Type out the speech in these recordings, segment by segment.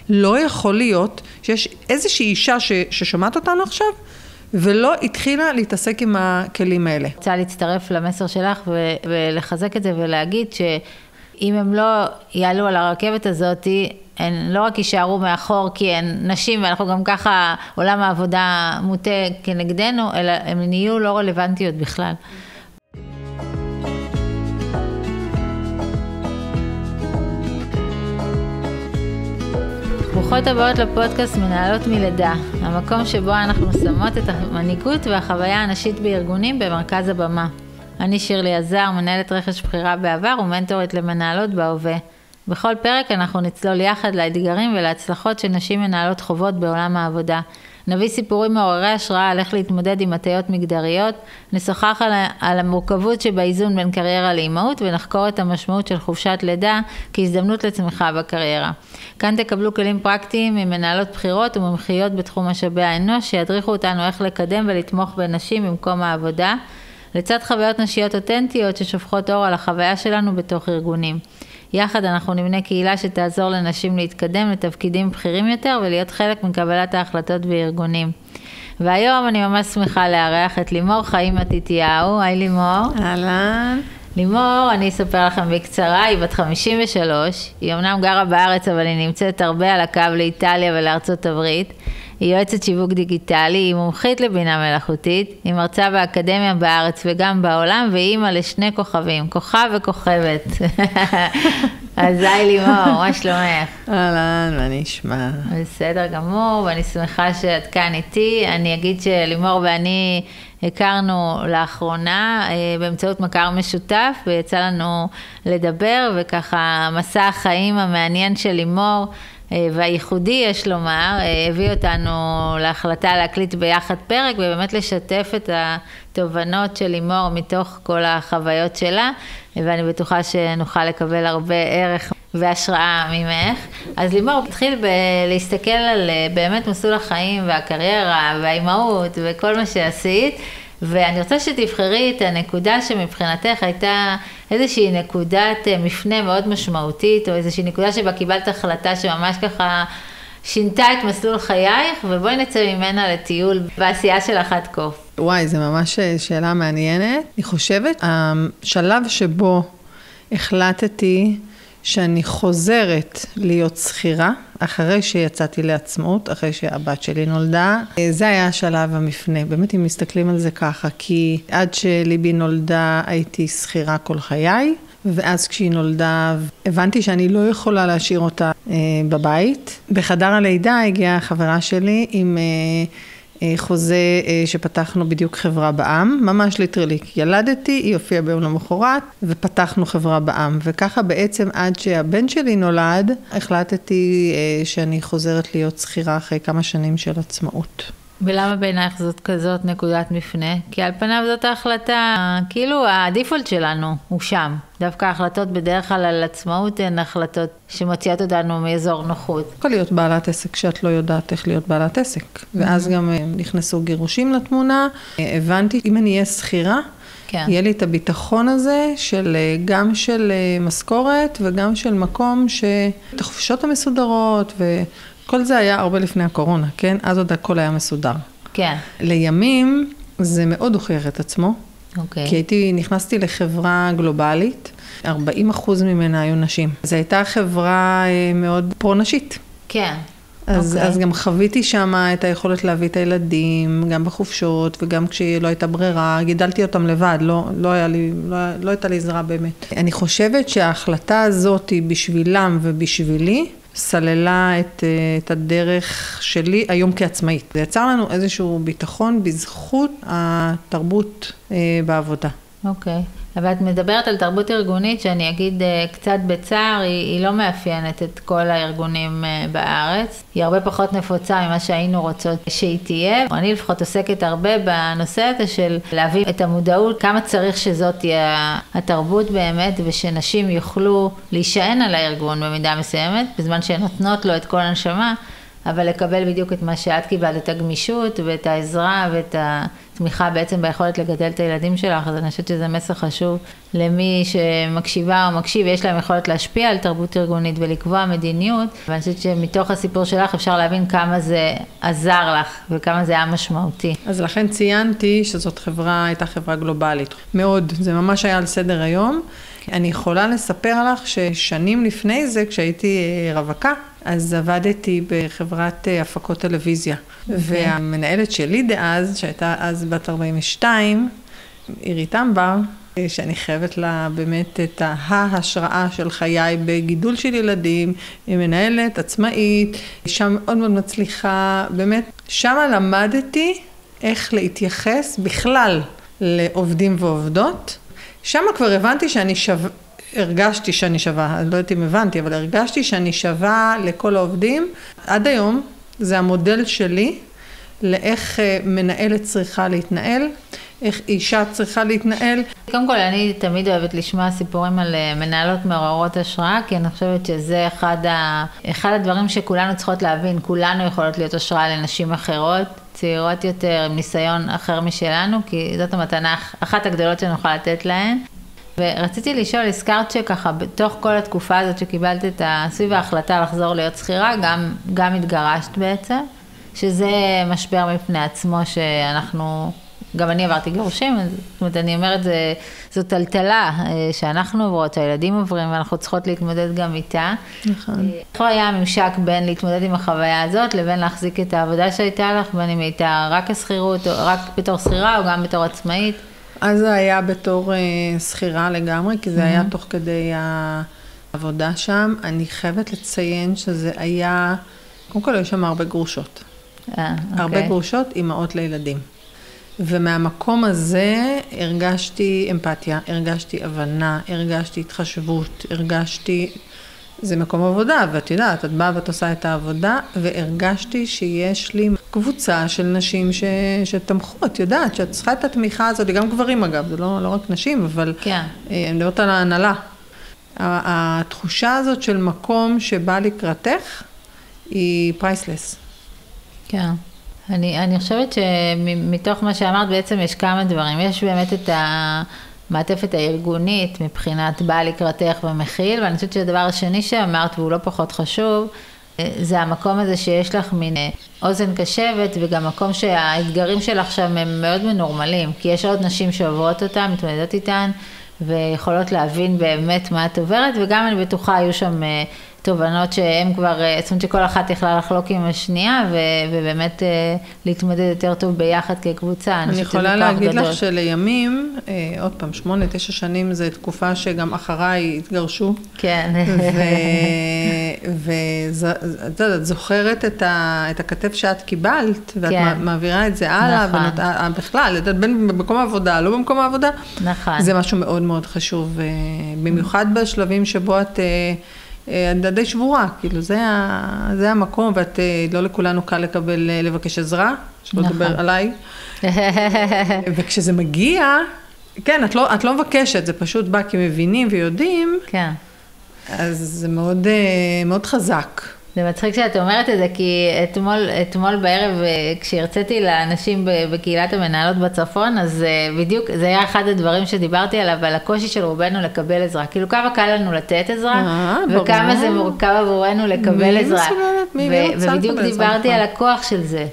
לא יכול להיות שיש איזושהי אישה ששמעת אותנו עכשיו, ולא התחילה להתעסק עם הכלים האלה. אני רוצה להצטרף למסר שלך ולחזק את זה ולהגיד שאם הם לא יעלו על הרכבת הזאת, הן לא רק יישארו מאחור כי הן נשים ואנחנו גם ככה עולם העבודה מוטה כנגדנו, אלא הן נהיו לא רלוונטיות בכלל. ברוכות הבאות לפודקאסט מנהלות מלידה, המקום שבו אנחנו שמות את המנהיגות והחוויה הנשית בארגונים במרכז הבמה. אני שירלי עזר, מנהלת רכש בחירה בעבר ומנטורית למנהלות בהווה. בכל פרק אנחנו נצלול יחד לאתגרים ולהצלחות שנשים מנהלות חוות בעולם העבודה. נביא סיפורים מעוררי השראה על איך להתמודד עם הטיות מגדריות, נשוחח על המורכבות שבאיזון בין קריירה לאימהות ונחקור את המשמעות של חופשת לידה כהזדמנות לצמיחה בקריירה. כאן תקבלו כלים פרקטיים ממנהלות בחירות ומומחיות בתחום משאבי האנוש שידריכו אותנו איך לקדם ולתמוך בנשים במקום העבודה, לצד חוויות נשיות אותנטיות ששופכות אור על החוויה שלנו בתוך ארגונים. יחד אנחנו נבנה קהילה שתעזור לנשים להתקדם לתפקידים בכירים יותר ולהיות חלק מקבלת ההחלטות בארגונים. והיום אני ממש שמחה לארח את לימור חיים מתתיהו. היי לימור. אהלן. לימור, אני אספר לכם בקצרה, היא בת 53, היא אמנם גרה בארץ אבל היא נמצאת הרבה על הקו לאיטליה ולארצות הברית. היא יועצת שיווק דיגיטלי, היא מומחית לבינה מלאכותית, היא מרצה באקדמיה בארץ וגם בעולם, והיא אימא לשני כוכבים, כוכב וכוכבת. אז היי לימור, מה שלומך? אהלן, מה נשמע? בסדר גמור, ואני שמחה שאת כאן איתי. אני אגיד שלימור ואני הכרנו לאחרונה באמצעות מכר משותף, ויצא לנו לדבר, וככה מסע החיים המעניין של לימור, והייחודי יש לומר, הביא אותנו להחלטה להקליט ביחד פרק, ובאמת לשתף את התובנות של לימור מתוך כל החוויות שלה, ואני בטוחה שנוכל לקבל הרבה ערך והשראה ממך. אז לימור, תתחיל להסתכל על באמת מסלול החיים והקריירה והאימהות וכל מה שעשית, ואני רוצה שתבחרי את הנקודה שמבחינתך הייתה איזושהי נקודת מפנה מאוד משמעותית, או איזושהי נקודה שבה קיבלת החלטה שממש ככה שינתה את מסלול חייך, ובואי נצא ממנה לטיול בעשייה שלך עד כה. וואי, זה ממש שאלה מעניינת. אני חושבת, השלב שבו החלטתי שאני חוזרת להיות שכירה, אחרי שיצאתי לעצמאות, אחרי שהבת שלי נולדה, זה היה השלב המפנה. באמת אם מסתכלים על זה ככה, כי עד שליבי נולדה הייתי שכירה כל חיי, ואז כשהיא נולדה הבנתי שאני לא יכולה להשאיר אותה בבית. בחדר הלידה הגיעה חברה שלי עם חוזה שפתחנו בדיוק חברה בעם, ממש ליטרלי, ילדתי, היא הופיעה ביום למחרת, ופתחנו חברה בעם, וככה בעצם עד שהבן שלי נולד, החלטתי שאני חוזרת להיות שכירה אחרי כמה שנים של עצמאות. ולמה בעינייך זאת כזאת נקודת מפנה? כי על פניו זאת ההחלטה, כאילו הדיפולט שלנו הוא שם. דווקא ההחלטות בדרך כלל על עצמאות הן החלטות שמוציאות אותנו מאזור נוחות. יכול להיות בעלת עסק שאת לא יודעת איך להיות בעלת עסק. ואז גם נכנסו גירושים לתמונה. הבנתי, אם אני אהיה שכירה, יהיה לי את הביטחון הזה גם של משכורת וגם של מקום את החופשות המסודרות כל זה היה הרבה לפני הקורונה, כן? אז עוד הכל היה מסודר. כן. לימים זה מאוד הוכיח את עצמו. אוקיי. כי נכנסתי לחברה גלובלית, 40% ממנה היו נשים. זו הייתה חברה מאוד פרו-נשית. כן. אז גם חוויתי שם את היכולת להביא את הילדים, גם בחופשות, וגם כשלא הייתה ברירה, גידלתי אותם לבד, לא הייתה לי עזרה באמת. אני חושבת שההחלטה הזאת היא בשבילם ובשבילי, סללה את הדרך שלי היום כעצמאית. זה יצר לנו איזשהו ביטחון בזכות התרבות בעבודה. אוקיי. אבל את מדברת על תרבות ארגונית שאני אגיד קצת בצער, היא לא מאפיינת את כל הארגונים בארץ. היא הרבה פחות נפוצה ממה שהיינו רוצות שהיא תהיה. אני לפחות עוסקת הרבה בנושא הזה של להביא את המודעות, כמה צריך שזאת תהיה התרבות באמת, ושנשים יוכלו להישען על הארגון במידה מסוימת, בזמן שהן נותנות לו את כל הנשמה, אבל לקבל בדיוק את מה שאת קיבלת, את הגמישות ואת העזרה ואת התמיכה בעצם ביכולת לגדל את הילדים שלך, אז אני חושבת שזה מסר חשוב למי שמקשיבה או מקשיב, יש להם יכולת להשפיע על תרבות ארגונית ולקבוע מדיניות, ואני חושבת שמתוך הסיפור שלך אפשר להבין כמה זה עזר לך וכמה זה היה משמעותי. אז לכן ציינתי שזאת הייתה חברה גלובלית. מאוד, זה ממש היה על סדר היום. אני יכולה לספר לך ששנים לפני זה, כשהייתי רווקה, אז עבדתי בחברת הפקות טלוויזיה. והמנהלת שלי דאז, שהייתה אז בת 42, עירית אמבר, שאני חייבת לה באמת את ההשראה של חיי בגידול של ילדים, היא מנהלת עצמאית, שם מאוד מאוד מצליחה, באמת, שם למדתי איך להתייחס בכלל לעובדים ועובדות. שם כבר הבנתי הרגשתי שאני שווה, לא יודעת אם הבנתי, אבל הרגשתי שאני שווה לכל העובדים. עד היום זה המודל שלי לאיך מנהלת צריכה להתנהל, איך אישה צריכה להתנהל. קודם כל, אני תמיד אוהבת לשמוע סיפורים על מנהלות מעוררות השראה, כי אני חושבת שזה אחד הדברים שכולנו צריכות להבין, כולנו יכולות להיות השראה לנשים אחרות, צעירות יותר, עם ניסיון אחר משלנו, כי זאת המתנה אחת הגדולות שנוכל לתת להן. ורציתי לשאול, הזכרת שככה, בתוך כל התקופה הזאת שקיבלת סביב ההחלטה לחזור להיות שכירה, גם התגרשת בעצם, שזה משבר מפני עצמו שאנחנו, גם אני עברתי גירושים, זאת אומרת, אני אומרת, זו טלטלה שאנחנו עוברות, שהילדים עוברים, ואנחנו צריכות להתמודד גם איתה. נכון. איך היה הממשק בין להתמודד עם החוויה הזאת, לבין להחזיק את העבודה שהייתה לך, בין אם הייתה רק כשכירות, או רק בתור שכירה, או גם בתור עצמאית? אז זה היה בתור שכירה לגמרי, כי זה היה תוך כדי העבודה שם. אני חייבת לציין שזה היה, קודם כל היו שם הרבה גרושות. הרבה גרושות, אימהות לילדים. ומהמקום הזה הרגשתי אמפתיה, הרגשתי הבנה, הרגשתי התחשבות, זה מקום עבודה, ואת יודעת, את באה ואת עושה את העבודה, והרגשתי שיש לי קבוצה של נשים שתמכו, את יודעת, שאת צריכה את התמיכה הזאת, גם גברים אגב, זה לא רק נשים, אבל אני מדברת על ההנהלה. התחושה הזאת של מקום שבא לקראתך, היא פרייסלס. כן. אני חושבת שמתוך מה שאמרת בעצם יש כמה דברים. יש באמת את המעטפת הארגונית מבחינת בא לקראתך ומכיל, ואני חושבת שהדבר השני שאמרת, והוא לא פחות חשוב, זה המקום הזה שיש לך מין אוזן קשבת, וגם מקום שהאתגרים שלך שם הם מאוד מנורמלים, כי יש עוד נשים שעוברות אותם, מתמודדות איתן, ויכולות להבין באמת מה את עוברת, וגם אני בטוחה היו שם תובנות שהן כבר, זאת אומרת שכל אחת יכלה לחלוק עם השנייה, ובאמת להתמודד יותר טוב ביחד כקבוצה. אני יכולה להגיד לך שלימים, עוד פעם, 8-9 שנים זה תקופה שגם אחריי התגרשו. כן. ואת זוכרת את הכתף שאת קיבלת, ואת מעבירה את זה הלאה, בכלל, בין במקום העבודה, לא במקום העבודה. נכון. זה משהו מאוד מאוד חשוב, במיוחד בשלבים שבו את די שבורה, כאילו זה המקום, ואת לא לכולנו קל לבקש עזרה, שלא לדבר עליי. וכשזה מגיע, כן, את לא מבקשת, זה פשוט בא כי מבינים ויודעים, כן. אז זה מאוד, מאוד חזק. זה מצחיק שאת אומרת את זה, כי אתמול בערב, כשהרציתי לאנשים בקהילת המנהלות בצפון, אז בדיוק זה היה אחד הדברים שדיברתי עליו, על הקושי של רובנו לקבל עזרה. כאילו כמה קל לנו לתת עזרה, וכמה זה מורכב עבורנו לקבל עזרה. ובדיוק דיברתי על הכוח של זה.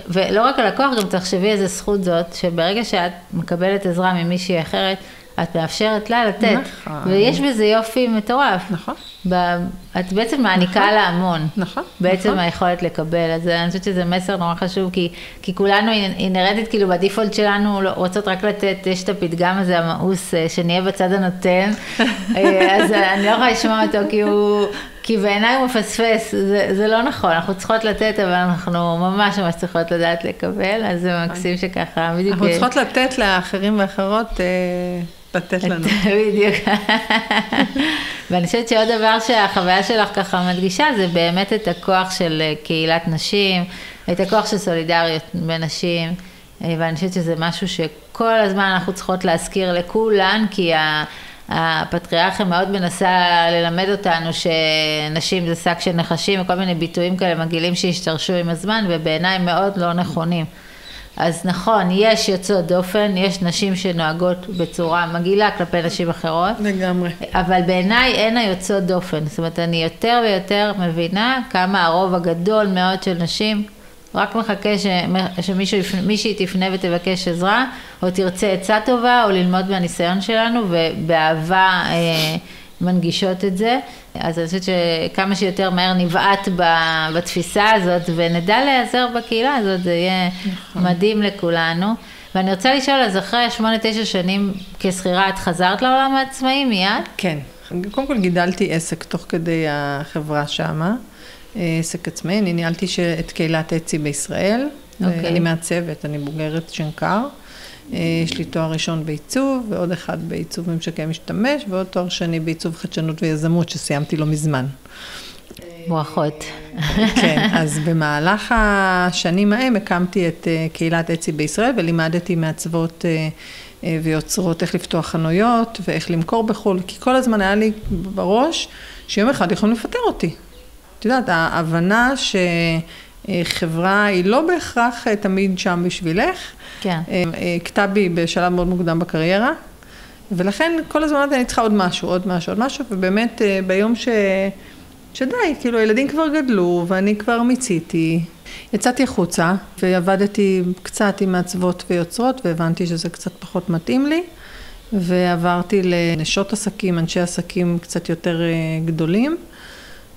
ולא רק על הכוח, גם תחשבי איזה זכות זאת, שברגע שאת מקבלת עזרה ממישהי אחרת, את מאפשרת לה לתת, ויש בזה יופי מטורף. נכון. את בעצם מעניקה לה המון. נכון. בעצם היכולת לקבל. אז אני חושבת שזה מסר נורא חשוב, כי כולנו אינרנטית, כאילו בדיפולט שלנו רוצות רק לתת, יש את הפתגם הזה, המאוס, שנהיה בצד הנותן. אז אני לא יכולה לשמוע אותו, כי בעיניי הוא מפספס, זה לא נכון, אנחנו צריכות לתת, אבל אנחנו ממש צריכות לדעת לקבל, אז זה מקסים שככה, בדיוק. אנחנו צריכות לתת לאחרים ואחרות, לתת לנו. בדיוק. ואני חושבת שעוד דבר שהחוויה שלך ככה מדגישה, זה באמת את הכוח של קהילת נשים, את הכוח של סולידריות בין נשים, ואני חושבת שזה משהו שכל הזמן אנחנו צריכות להזכיר לכולן, כי הפטריארכיה מאוד מנסה ללמד אותנו שנשים זה שק של נחשים וכל מיני ביטויים כאלה מגעילים שהשתרשו עם הזמן, ובעיניי מאוד לא נכונים. אז נכון, יש יוצאות דופן, יש נשים שנוהגות בצורה מגעילה כלפי נשים אחרות. לגמרי. אבל בעיניי אין היוצאות דופן. זאת אומרת, אני יותר ויותר מבינה כמה הרוב הגדול מאוד של נשים רק מחכה שמישהי תפנה ותבקש עזרה, או תרצה עצה טובה, או ללמוד מהניסיון שלנו, ובאהבה מנגישות את זה. אז אני חושבת שכמה שיותר מהר נבעט בתפיסה הזאת, ונדע להיעזר בקהילה הזאת, זה יהיה מדהים לכולנו. ואני רוצה לשאול, אז אחרי 8-9 שנים כשכירה, את חזרת לעולם העצמאי מיד? כן. קודם כל גידלתי עסק תוך כדי החברה שמה. עסק עצמאי, אני ניהלתי את קהילת אצי בישראל, אני מעצבת, אני בוגרת שנקר, יש לי תואר ראשון בעיצוב, ועוד אחד בעיצוב ממשקי משתמש, ועוד תואר שני בעיצוב חדשנות ויזמות, שסיימתי לא מזמן. ברכות. כן, אז במהלך השנים ההם הקמתי את קהילת אצי בישראל, ולימדתי מעצבות ויוצרות איך לפתוח חנויות, ואיך למכור בחול, כי כל הזמן היה לי בראש, שיום אחד יכולים לפטר אותי. את יודעת, ההבנה שחברה היא לא בהכרח תמיד שם בשבילך. כן. כתב בי בשלב מאוד מוקדם בקריירה, ולכן כל הזמן אני צריכה עוד משהו, ובאמת ביום שדי, כאילו הילדים כבר גדלו, ואני כבר מיציתי, יצאתי החוצה, ועבדתי קצת עם מעצבות ויוצרות, והבנתי שזה קצת פחות מתאים לי, ועברתי לנשות עסקים, אנשי עסקים קצת יותר גדולים,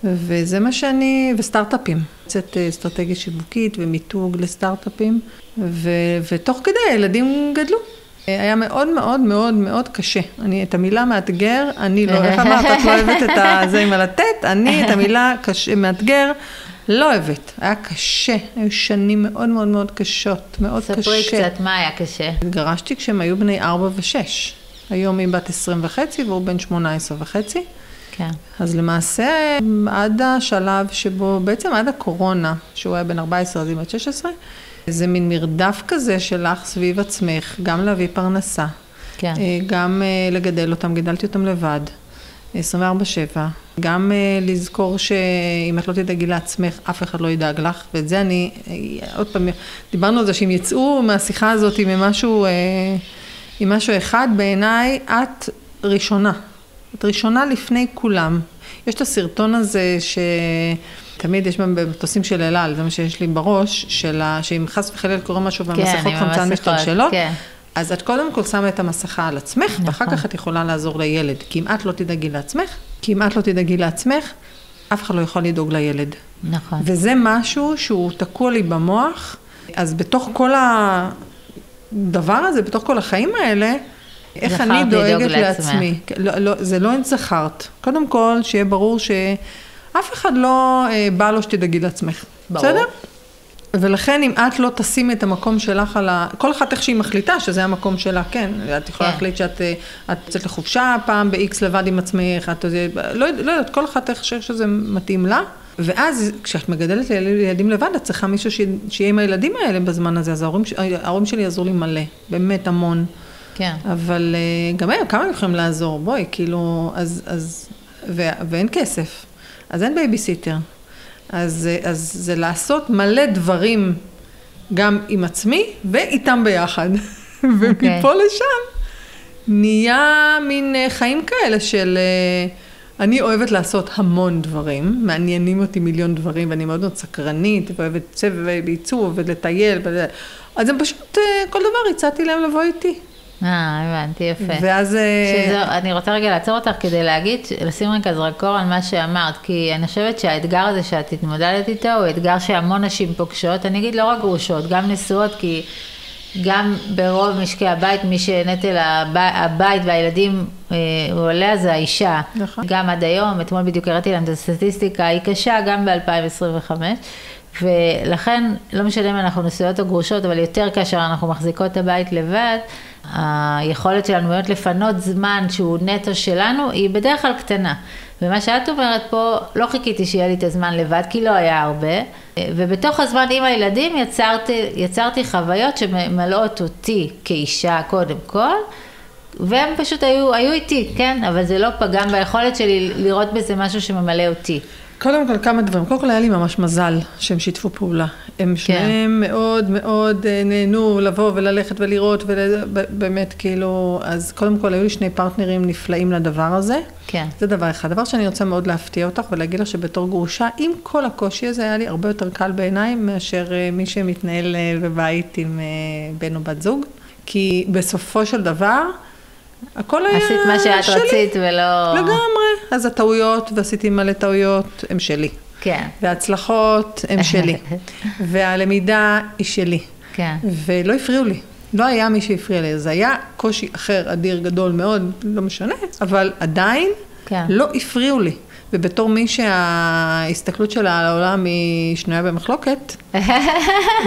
וזה מה וסטארט-אפים, קצת אסטרטגיה שיווקית ומיתוג לסטארט-אפים, ותוך כדי הילדים גדלו. היה מאוד מאוד מאוד מאוד קשה. את המילה מאתגר, אני לא, איך אמרת, את לא אוהבת את זה עם הלתת, אני את המילה מאתגר לא אוהבת. היה קשה, היו שנים מאוד מאוד מאוד קשות, מאוד קשה. ספרי קצת, מה היה קשה? התגרשתי כשהם היו בני 4 ו-6. היום היא בת 20.5 והוא בן 18.5. כן. אז למעשה, עד השלב שבו, בעצם עד הקורונה, שהוא היה בן 14, אז היא בת 16, זה מין מרדף כזה שלך סביב עצמך, גם להביא פרנסה, כן. גם לגדל אותם, גידלתי אותם לבד, 24/7, גם לזכור שאם את לא תדאגי לעצמך, אף אחד לא ידאג לך, ואת זה אני, עוד פעם, דיברנו על זה, שאם יצאו מהשיחה הזאת עם משהו אחד, בעיניי, את ראשונה. את ראשונה לפני כולם. יש את הסרטון הזה שתמיד יש במטוסים של אל-על, זה מה שיש לי בראש, שאם חס וחלילה קורה משהו והמסכות חמצן משתלשלות, אז את קודם כל שמה את המסכה על עצמך, נכון. ואחר כך את יכולה לעזור לילד. כי אם את לא תדאגי לעצמך, אף אחד לא יכול לדאוג לילד. נכון. וזה משהו שהוא תקוע לי במוח, אז בתוך כל הדבר הזה, בתוך כל החיים האלה, איך אני דואגת לעצמי? זה לא אין זכרת. קודם כל, שיהיה ברור שאף אחד לא בא לו שתדאגי לעצמך. ברור. בסדר? ולכן אם את לא תשימי את המקום שלך על כל אחת איך שהיא מחליטה שזה המקום שלה, כן. את יכולה להחליט שאת יוצאת לחופשה פעם ב-X לבד עם עצמך, לא יודעת, כל אחת איך שזה מתאים לה. ואז כשאת מגדלת ילדים לבד, את צריכה מישהו שיהיה עם הילדים האלה בזמן הזה. אז ההורים שלי יעזרו לי מלא, באמת המון. כן. אבל גם הם, כמה הם יכולים לעזור? בואי, כאילו, ואין כסף, אז אין בייביסיטר. אז זה לעשות מלא דברים גם עם עצמי ואיתם ביחד. ומפה לשם נהיה מין חיים כאלה של, אני אוהבת לעשות המון דברים, מעניינים אותי מיליון דברים, ואני מאוד מאוד סקרנית, ואוהבת צבע ועיצוב, ולטייל, אז הם פשוט, כל דבר הצעתי להם לבוא איתי. הבנתי, יפה. ואז אני רוצה רגע לעצור אותך כדי להגיד, לשים רגע זרקור על מה שאמרת, כי אני חושבת שהאתגר הזה שאת התמודדת איתו, הוא אתגר שהמון נשים פוגשות, אני אגיד לא רק גרושות, גם נשואות, כי גם ברוב משקי הבית, מי שנטל הבית והילדים הוא עליה זה האישה. נכון. גם עד היום, אתמול בדיוק הראיתי להם את הסטטיסטיקה, היא קשה גם ב-2025, ולכן לא משנה אם אנחנו נשואות או גרושות, אבל יותר כאשר אנחנו מחזיקות את הבית לבד, היכולת שלנו באמת לפנות זמן שהוא נטו שלנו, היא בדרך כלל קטנה. ומה שאת אומרת פה, לא חיכיתי שיהיה לי את הזמן לבד, כי לא היה הרבה. ובתוך הזמן עם הילדים יצרתי חוויות שממלאות אותי כאישה קודם כל, והם פשוט היו איתי, כן? אבל זה לא פגם ביכולת שלי לראות בזה משהו שממלא אותי. קודם כל כמה דברים, קודם כל היה לי ממש מזל שהם שיתפו פעולה. הם שניהם מאוד מאוד נהנו לבוא וללכת ולראות, ובאמת כאילו, אז קודם כל היו לי שני פרטנרים נפלאים לדבר הזה. כן. זה דבר אחד. דבר שאני רוצה מאוד להפתיע אותך ולהגיד לך שבתור גרושה, עם כל הקושי הזה היה לי הרבה יותר קל בעיניי, מאשר מי שמתנהל בבית עם בן או בת זוג. כי בסופו של דבר, הכל היה עשית מה שאת שלי. רצית ולא... לגמרי. אז הטעויות, ועשיתי מלא טעויות, הם שלי. כן. וההצלחות הם שלי. והלמידה היא שלי. כן. ולא הפריעו לי. לא היה מי שהפריע לי. זה היה קושי אחר, אדיר, גדול מאוד, לא משנה, אבל עדיין כן. לא הפריעו לי. ובתור מי שההסתכלות שלה על העולם היא שנויה במחלוקת,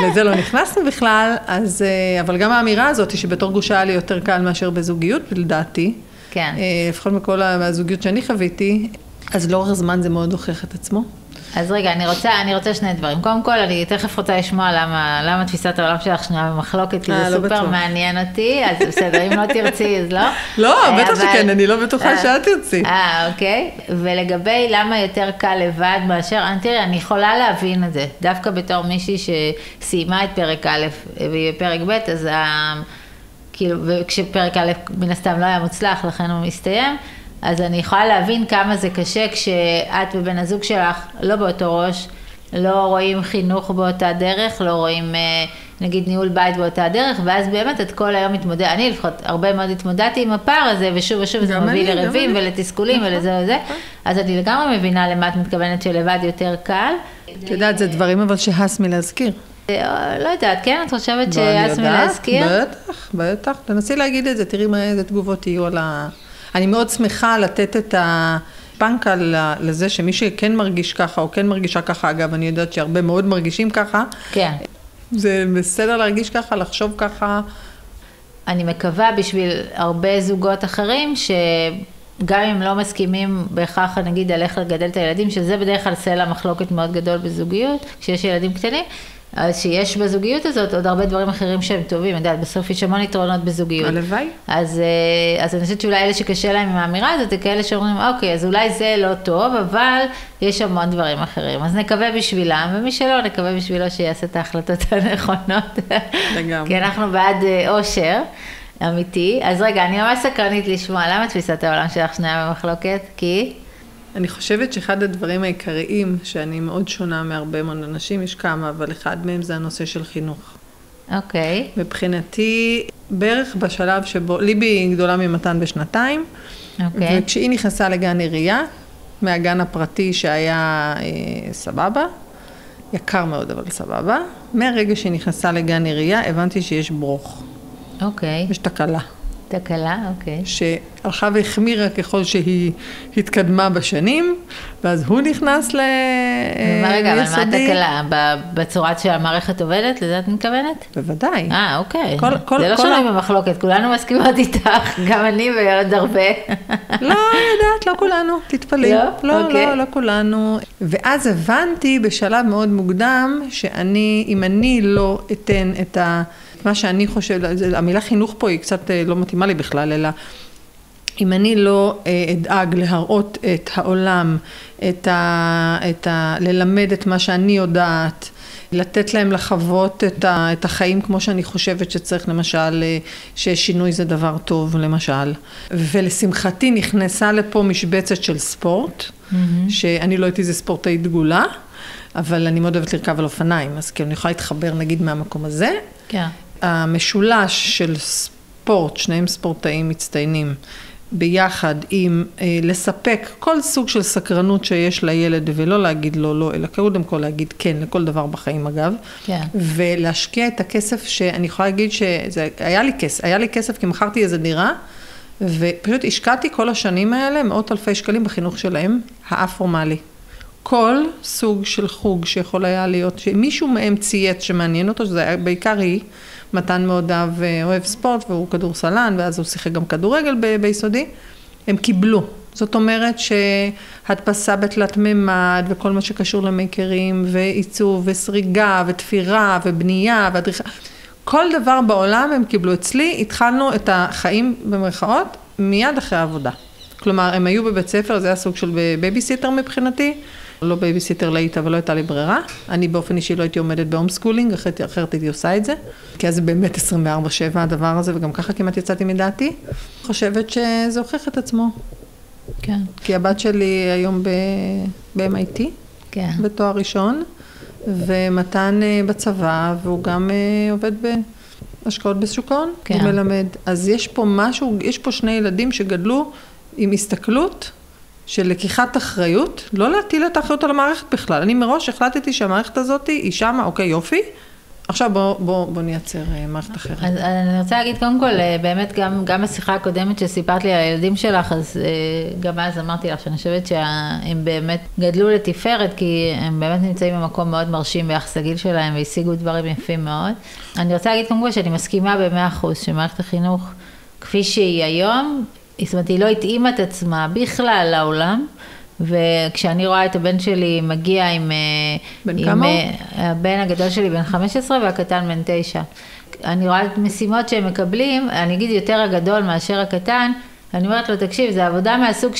לזה לא נכנסנו בכלל, אז, אבל גם האמירה הזאת היא שבתור גרושה היה לי יותר קל מאשר בזוגיות, לדעתי. כן. לפחות מכל הזוגיות שאני חוויתי, אז לאורך הזמן זה מאוד הוכיח את עצמו. אז רגע, אני רוצה שני דברים. קודם כל, אני תכף רוצה לשמוע למה תפיסת העולם שלך שנויה במחלוקת, כי זה סופר מעניין אותי, אז בסדר, אם לא תרצי, אז לא. לא, בטח שכן, אני לא בטוחה שאת תרצי. אוקיי. ולגבי למה יותר קל לבד מאשר, תראי, אני יכולה להבין את זה, דווקא בתור מישהי שסיימה את פרק א' ובפרק ב', אז כאילו, וכשפרק א' מן הסתם לא היה מוצלח, לכן הוא מסתיים, אז אני יכולה להבין כמה זה קשה כשאת ובן הזוג שלך לא באותו ראש, לא רואים חינוך באותה דרך, לא רואים נגיד ניהול בית באותה דרך, ואז באמת את כל היום מתמודדת, אני לפחות הרבה מאוד התמודדתי עם הפער הזה, ושוב ושוב זה מביא לרבים ולתסכולים ולזה וזה, אז אני לגמרי מבינה למה את מתכוונת שלבד יותר קל. את יודעת, זה דברים אבל שהס מלהזכיר. לא יודעת, כן? את חושבת שהס מלהזכיר? בטח, בטח. תנסי להגיד את זה, תראי איזה תגובות יהיו על אני מאוד שמחה לתת את הפנקה לזה שמי שכן מרגיש ככה, או כן מרגישה ככה, אגב, אני יודעת שהרבה מאוד מרגישים ככה. כן. זה בסדר להרגיש ככה, לחשוב ככה. אני מקווה בשביל הרבה זוגות אחרים, שגם אם לא מסכימים בהכרח, נגיד, על איך לגדל את הילדים, שזה בדרך כלל סלע מחלוקת מאוד גדול בזוגיות, כשיש ילדים קטנים, אז שיש בזוגיות הזאת עוד הרבה דברים אחרים שהם טובים, אני יודעת, בסוף יש המון יתרונות בזוגיות. הלוואי. אז אני חושבת שאולי אלה שקשה להם עם האמירה הזאת, זה כאלה שאומרים, אוקיי, אז אולי זה לא טוב, אבל יש המון דברים אחרים. אז נקווה בשבילם, ומי שלא, נקווה בשבילו שיעשה את ההחלטות הנכונות. לגמרי. כי אנחנו בעד אושר אמיתי. אז רגע, אני ממש סקרנית לשמוע, למה תפיסת העולם שלך שנויה במחלוקת? כי... אני חושבת שאחד הדברים העיקריים, שאני מאוד שונה מהרבה מאוד אנשים, יש כמה, אבל אחד מהם זה הנושא של חינוך. אוקיי. מבחינתי, בערך בשלב שבו, ליבי גדולה ממתן בשנתיים, אוקיי. וכשהיא נכנסה לגן עירייה, מהגן הפרטי שהיה סבבה, יקר מאוד אבל סבבה, מהרגע שהיא נכנסה לגן עירייה, הבנתי שיש ברוך. אוקיי. יש תקלה. תקלה, אוקיי. שהלכה והחמירה ככל שהיא התקדמה בשנים, ואז הוא נכנס ליסודי. רגע, אבל מה התקלה? בצורת שהמערכת עובדת? לזה את מתכוונת? בוודאי. אוקיי. זה לא שונה במחלוקת, כולנו מסכימות איתך, גם אני ועוד הרבה. לא, יודעת, לא כולנו, תתפלאי. לא כולנו. ואז הבנתי בשלב מאוד מוקדם, אם אני לא אתן את מה שאני חושבת, המילה חינוך פה היא קצת לא מתאימה לי בכלל, אלא אם אני לא אדאג להראות את העולם, ללמד את מה שאני יודעת, לתת להם לחוות את החיים כמו שאני חושבת שצריך, למשל, ששינוי זה דבר טוב, למשל. ולשמחתי נכנסה לפה משבצת של ספורט, שאני לא הייתי איזה ספורטאית דגולה, אבל אני מאוד אוהבת לרכב על אופניים, אז כאילו אני יכולה להתחבר נגיד מהמקום הזה. כן. המשולש של ספורט, שניהם ספורטאים מצטיינים, ביחד עם לספק כל סוג של סקרנות שיש לילד, ולא להגיד לא, אלא קודם כל להגיד כן לכל דבר בחיים אגב, כן. ולהשקיע את הכסף שאני יכולה להגיד היה לי כסף כי מכרתי איזו דירה, ופשוט השקעתי כל השנים האלה מאות אלפי שקלים בחינוך שלהם, האפורמלי. כל סוג של חוג שיכול היה להיות, שמישהו מהם צייץ שמעניין אותו, שזה בעיקר היא, מתן מאוד אוהב ספורט, והוא כדורסלן, ואז הוא שיחק גם כדורגל ביסודי, הם קיבלו. זאת אומרת שהדפסה בתלת ממד, וכל מה שקשור למייקרים, ועיצוב, וסריגה, ותפירה, ובנייה, והדריכה, כל דבר בעולם הם קיבלו אצלי, התחלנו את החיים במרכאות מיד אחרי העבודה. כלומר, הם היו בבית ספר, זה היה סוג של בייביסיטר מבחינתי, לא בייביסיטר לאית, אבל לא הייתה לי ברירה. אני באופן אישי לא הייתי עומדת בהום סקולינג, אחרת הייתי עושה את זה, כי אז זה באמת 24/7 הדבר הזה, וגם ככה כמעט יצאתי מדעתי. חושבת שזה הוכיח את עצמו. כן. כי הבת שלי היום ב-MIT, כן. בתואר ראשון, ומתן בצבא, והוא גם עובד בהשקעות בשוק ההון, כן. הוא מלמד. אז יש פה משהו, יש פה שני ילדים שגדלו עם הסתכלות של לקיחת אחריות, לא להטיל את האחריות על המערכת בכלל. אני מראש החלטתי שהמערכת הזאת היא שמה, אוקיי, יופי, עכשיו בוא נייצר מערכת אחרת. אז אני רוצה להגיד קודם כל, באמת גם בשיחה הקודמת שסיפרת לי על הילדים שלך, אז גם אז אמרתי לך שאני חושבת שהם באמת גדלו לתפארת, כי הם באמת נמצאים במקום מאוד מרשים ביחס לגיל שלהם, והשיגו דברים יפים מאוד. אני רוצה להגיד קודם כל שאני מסכימה ב100% שמערכת החינוך, כפי שהיא היום, זאת אומרת, היא לא התאימה את עצמה בכלל לעולם, וכשאני רואה את הבן שלי מגיע עם... בן כמה הוא? הבן הגדול שלי בן 15 והקטן בן 9. אני רואה את משימות שהם מקבלים, אני אגיד יותר הגדול מאשר הקטן, אני אומרת לו, תקשיב, זה עבודה מהסוג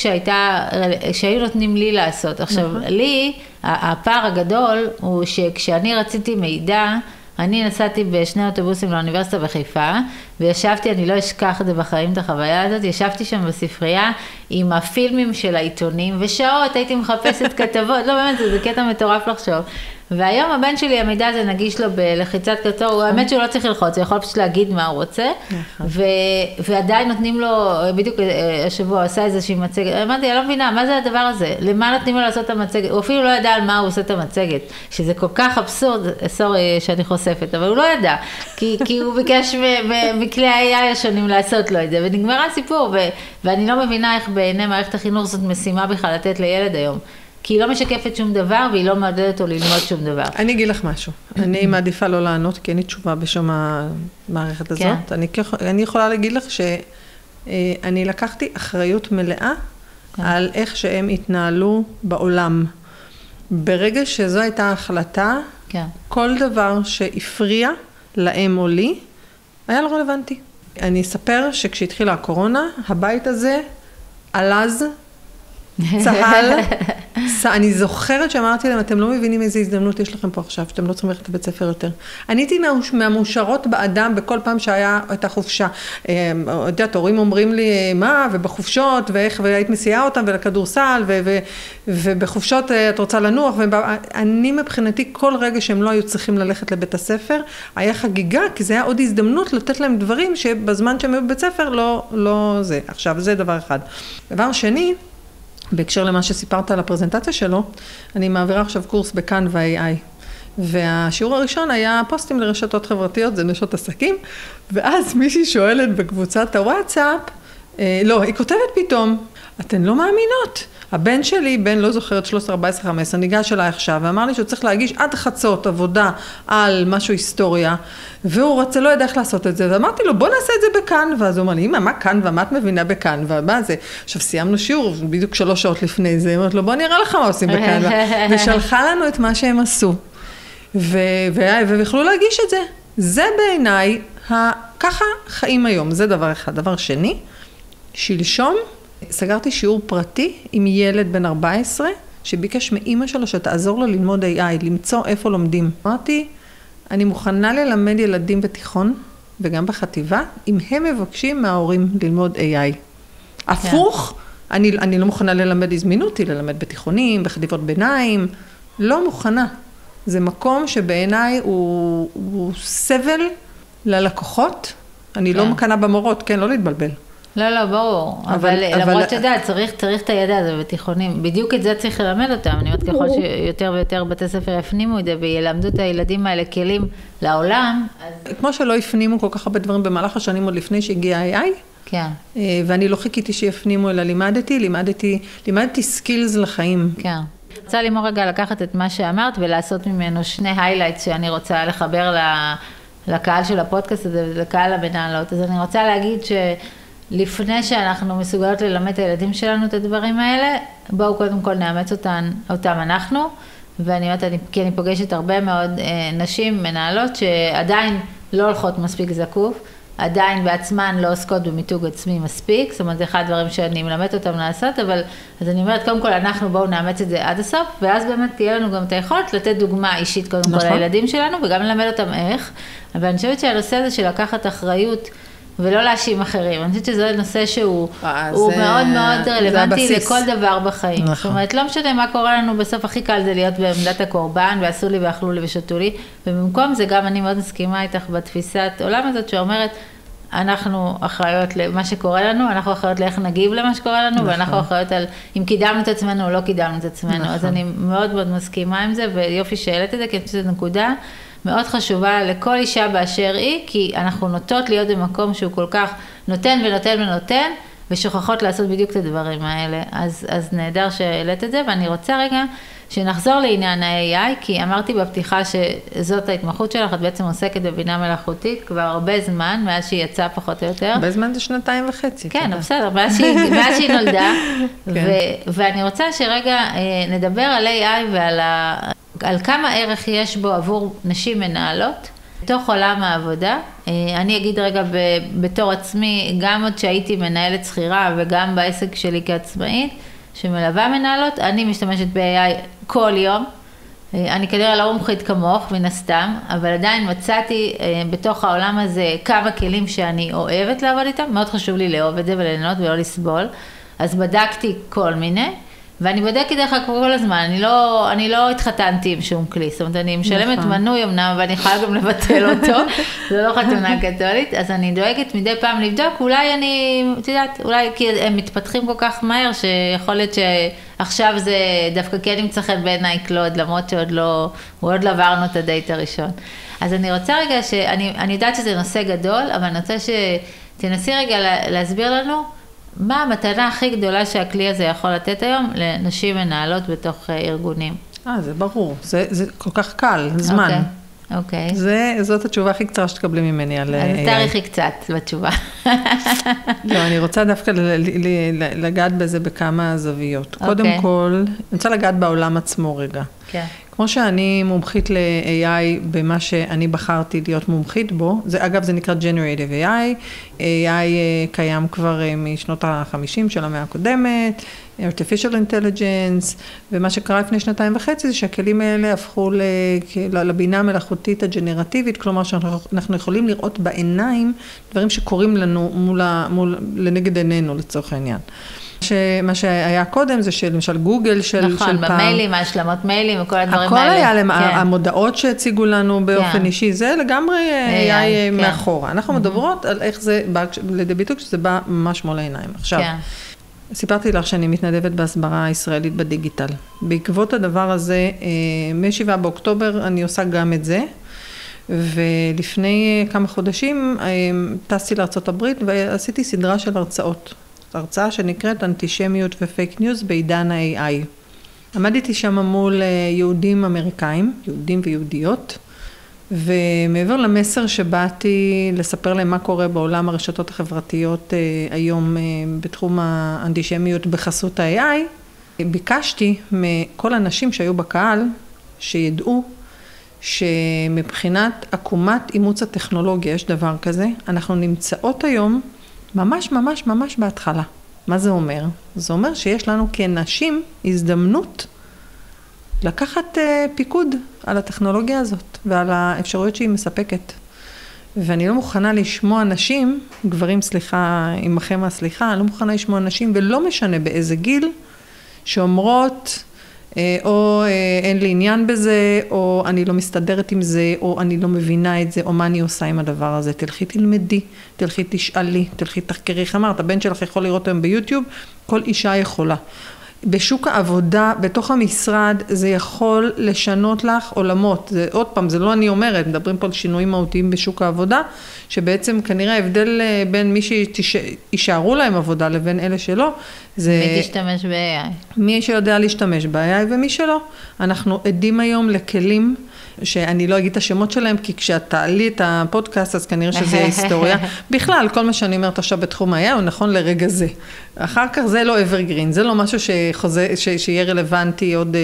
שהיו נותנים לי לעשות. עכשיו, לי, הפער הגדול הוא שכשאני רציתי מידע, אני נסעתי בשני אוטובוסים לאוניברסיטה בחיפה, וישבתי, אני לא אשכח את זה בחיים, את החוויה הזאת, ישבתי שם בספרייה עם הפילמים של העיתונים, ושעות הייתי מחפשת כתבות, לא באמת, זה קטע מטורף לחשוב. והיום הבן שלי, המידע הזה נגיש לו בלחיצת כתור, האמת שהוא לא צריך ללחוץ, הוא יכול פשוט להגיד מה הוא רוצה, ועדיין נותנים לו, בדיוק השבוע עשה איזושהי מצגת, אמרתי, אני לא מבינה, מה זה הדבר הזה? למה נותנים לו לעשות את המצגת? הוא אפילו לא ידע על מה הוא עושה את המצגת, שזה כל כך אבסורד, סורי שאני חושפת, אבל הוא לא ידע, כי הוא ביקש מכלי ה-AI השונים לעשות לו את זה, ונגמר הסיפור, ואני לא מבינה איך בעיני מערכת החינוך זאת משימה בכלל לתת לילד היום. כי היא לא משקפת שום דבר, והיא לא מעודדת או ללמוד שום דבר. אני אגיד לך משהו. אני מעדיפה לא לענות, כי אין לי תשובה בשום המערכת הזאת. אני יכולה להגיד לך שאני לקחתי אחריות מלאה על איך שהם התנהלו בעולם. ברגע שזו הייתה החלטה, כל דבר שהפריע להם או לי, היה לא רלוונטי. אני אספר שכשהתחילה הקורונה, הבית הזה עלז, צהל, אני זוכרת שאמרתי להם, אתם לא מבינים איזה הזדמנות יש לכם פה עכשיו, שאתם לא צריכים ללכת לבית ספר יותר. אני הייתי מהמאושרות באדם בכל פעם שהיה את החופשה. יודעת, הורים אומרים לי, מה, ובחופשות, ואיך, והיית מסיעה אותם, ולכדורסל, ובחופשות את רוצה לנוח, ואני מבחינתי, כל רגע שהם לא היו צריכים ללכת לבית הספר, היה חגיגה, כי זה היה עוד הזדמנות לתת להם דברים שבזמן שהם היו בבית ספר, לא זה. עכשיו, זה דבר אחד. דבר שני, בהקשר למה שסיפרת על הפרזנטציה שלו, אני מעבירה עכשיו קורס בכאן ו-AI. והשיעור הראשון היה פוסטים לרשתות חברתיות, זה נשות עסקים, ואז מישהי שואלת בקבוצת הוואטסאפ, לא, היא כותבת פתאום, אתן לא מאמינות. הבן שלי, בן לא זוכרת 13, 14, 15, ניגש אליי עכשיו, ואמר לי שהוא צריך להגיש עד חצות עבודה על משהו היסטוריה, והוא רוצה, לא יודע איך לעשות את זה, ואמרתי לו, בוא נעשה את זה בכאן, ואז הוא אמר לי, אמא, מה כאן, ומה את מבינה בכאן, ומה זה? עכשיו סיימנו שיעור, בדיוק 3 שעות לפני זה, אמרתי לו, בוא נראה לך מה עושים בכאן, ושלחה לנו את מה שהם עשו, ויכולו להגיש את זה. זה בעיניי, ככה חיים היום, זה דבר אחד. דבר שני, שלשום, סגרתי שיעור פרטי עם ילד בן 14, שביקש מאמא שלו שתעזור לו ללמוד AI, למצוא איפה לומדים. אמרתי, אני מוכנה ללמד ילדים בתיכון, וגם בחטיבה, אם הם מבקשים מההורים ללמוד AI. הפוך, אני לא מוכנה ללמד, הזמינו אותי ללמד בתיכונים, בחטיבות ביניים, לא מוכנה. זה מקום שבעיניי הוא סבל ללקוחות, אני לא מקנה במורות, כן, לא להתבלבל. לא, ברור, אבל למרות שדעת, צריך את הידע הזה בתיכונים, בדיוק את זה צריך ללמד אותם, אני אומרת ככל שיותר ויותר בתי ספר יפנימו את זה, וילמדו את הילדים האלה כלים לעולם. כמו שלא יפנימו כל כך הרבה דברים במהלך השנים עוד לפני שהגיע AI, כן. ואני לא חיכיתי שיפנימו, אלא לימדתי סקילס לחיים. כן. רוצה לימור רגע לקחת את מה שאמרת, ולעשות ממנו 2 היילייטס שאני רוצה לחבר לקהל של הפודקאסט הזה, לקהל המנהלות. אז אני רוצה להגיד לפני שאנחנו מסוגלות ללמד את הילדים שלנו את הדברים האלה, בואו קודם כל נאמץ אותם אנחנו, ואני אומרת, כי אני פוגשת הרבה מאוד נשים, מנהלות, שעדיין לא הולכות מספיק זקוף, עדיין בעצמן לא עוסקות במיתוג עצמי מספיק, זאת אומרת, זה אחד הדברים שאני מלמדת אותם לעשות, אבל אז אני אומרת, קודם כל אנחנו בואו נאמץ את זה עד הסוף, ואז באמת תהיה לנו גם את היכולת לתת דוגמה אישית קודם כל לילדים שלנו, וגם ללמד אותם איך, אבל אני חושבת שהנושא הזה של לקחת אחריות, ולא להאשים אחרים. אני חושבת שזה נושא שהוא מאוד מאוד רלוונטי לכל דבר בחיים. זאת אומרת, לא משנה מה קורה לנו, בסוף הכי קל זה להיות בעמדת הקורבן, ועשו לי ואכלו לי ושתו לי, ובמקום זה גם אני מאוד מסכימה איתך בתפיסת עולם הזאת, שאומרת, אנחנו אחראיות למה שקורה לנו, אנחנו אחראיות לאיך נגיב למה שקורה לנו, ואנחנו אחראיות על אם קידמנו את עצמנו או לא קידמנו את עצמנו. אז אני מאוד מאוד מסכימה עם זה, ויופי שהעלית את זה, כי אני חושבת שזו נקודה מאוד חשובה לכל אישה באשר היא, כי אנחנו נוטות להיות במקום שהוא כל כך נותן ונותן ונותן, ושוכחות לעשות בדיוק את הדברים האלה. אז נהדר שהעלית את זה, ואני רוצה רגע שנחזור לעניין ה-AI, כי אמרתי בפתיחה שזאת ההתמחות שלך, את בעצם עוסקת בבינה מלאכותית כבר הרבה זמן, מאז שהיא יצאה פחות או יותר. הרבה זמן זה 2.5 שנים. כן, בסדר, מאז שהיא נולדה, ואני רוצה שרגע נדבר על AI על כמה ערך יש בו עבור נשים מנהלות, בתוך עולם העבודה. אני אגיד רגע בתור עצמי, גם עוד שהייתי מנהלת שכירה וגם בעסק שלי כעצמאית, שמלווה מנהלות, אני משתמשת ב-AI כל יום. אני כנראה לא מומחית כמוך מן הסתם, אבל עדיין מצאתי בתוך העולם הזה כמה כלים שאני אוהבת לעבוד איתם, מאוד חשוב לי לאהוב את זה וליהנות ולא לסבול. אז בדקתי כל מיני, ואני בודקת דרך כל הזמן, אני לא התחתנתי עם שום כלי, זאת אומרת, אני משלמת מנוי אמנם, ואני יכולה גם לבטל אותו, זה לא חתונה קתולית, אז אני דואגת מדי פעם לבדוק, אולי אני, את יודעת, אולי כי הם מתפתחים כל כך מהר, שיכול להיות שעכשיו זה דווקא כן נמצא חן בעיניי קלוד, למרות שעוד לא עברנו את הדייט הראשון. אז אני רוצה רגע, אני יודעת שזה נושא גדול, אבל אני רוצה שתנסי רגע להסביר לנו, מה המתנה הכי גדולה שהכלי הזה יכול לתת היום לנשים מנהלות בתוך ארגונים? זה ברור, זה כל כך קל, זמן. אוקיי. זאת התשובה הכי קצרה שתקבלי ממני על... אז תאריכי קצת בתשובה. לא, אני רוצה דווקא לגעת בזה בכמה זוויות. קודם כל, אני רוצה לגעת בעולם עצמו רגע. כן. כמו שאני מומחית ל-AI במה שאני בחרתי להיות מומחית בו, אגב זה נקרא Generative AI, AI קיים כבר משנות ה-50 של המאה הקודמת, Artificial Intelligence, ומה שקרה לפני 2.5 זה שהכלים האלה הפכו לבינה המלאכותית הג'נרטיבית, כלומר שאנחנו יכולים לראות בעיניים דברים שקורים לנו לנגד עינינו לצורך העניין. מה שהיה קודם זה שלמשל גוגל של פעם. נכון, במיילים, השלמות מיילים וכל הדברים האלה. הכל היה המודעות שהציגו לנו באופן אישי, זה לגמרי AI מאחורה. אנחנו מדברות על איך זה בא לידי ביטוי, שזה בא ממש מול העיניים. עכשיו, סיפרתי לך שאני מתנדבת בהסברה הישראלית בדיגיטל. בעקבות הדבר הזה, מ-7 באוקטובר אני עושה גם את זה, ולפני כמה חודשים טסתי לארצות הברית ועשיתי סדרה של הרצאות. הרצאה שנקראת אנטישמיות ופייק ניוז בעידן ה-AI. עמדתי שם מול יהודים אמריקאים, יהודים ויהודיות, ומעבר למסר שבאתי לספר להם מה קורה בעולם הרשתות החברתיות היום בתחום האנטישמיות בחסות ה-AI, ביקשתי מכל האנשים שהיו בקהל שידעו שמבחינת עקומת אימוץ הטכנולוגיה, יש דבר כזה, אנחנו נמצאות היום ממש ממש ממש בהתחלה. מה זה אומר? זה אומר שיש לנו כנשים הזדמנות לקחת פיקוד על הטכנולוגיה הזאת ועל האפשרויות שהיא מספקת. ואני לא מוכנה לשמוע נשים, גברים סליחה, עמכם הסליחה, אני לא מוכנה לשמוע נשים ולא משנה באיזה גיל, שאומרות או אין לי עניין בזה, או אני לא מסתדרת עם זה, או אני לא מבינה את זה, או מה אני עושה עם הדבר הזה. תלכי תלמדי, תלכי תשאלי, תלכי תחקרי. איך אמרת, הבן שלך יכול לראות היום ביוטיוב, כל אישה יכולה. בשוק העבודה, בתוך המשרד, זה יכול לשנות לך עולמות. זה, עוד פעם, זה לא אני אומרת, מדברים פה על שינויים מהותיים בשוק העבודה, שבעצם כנראה ההבדל בין מי שישארו להם עבודה לבין אלה שלא, זה... מי תשתמש ב-AI? מי שיודע להשתמש ב-AI ומי שלא. אנחנו עדים היום לכלים, שאני לא אגיד את השמות שלהם, כי כשאת תעלי את הפודקאסט, אז כנראה שזה היסטוריה. בכלל, כל מה שאני אומרת עכשיו בתחום ה-AI, הוא נכון לרגע זה. אחר כך זה לא evergreen, זה לא משהו שיהיה רלוונטי עוד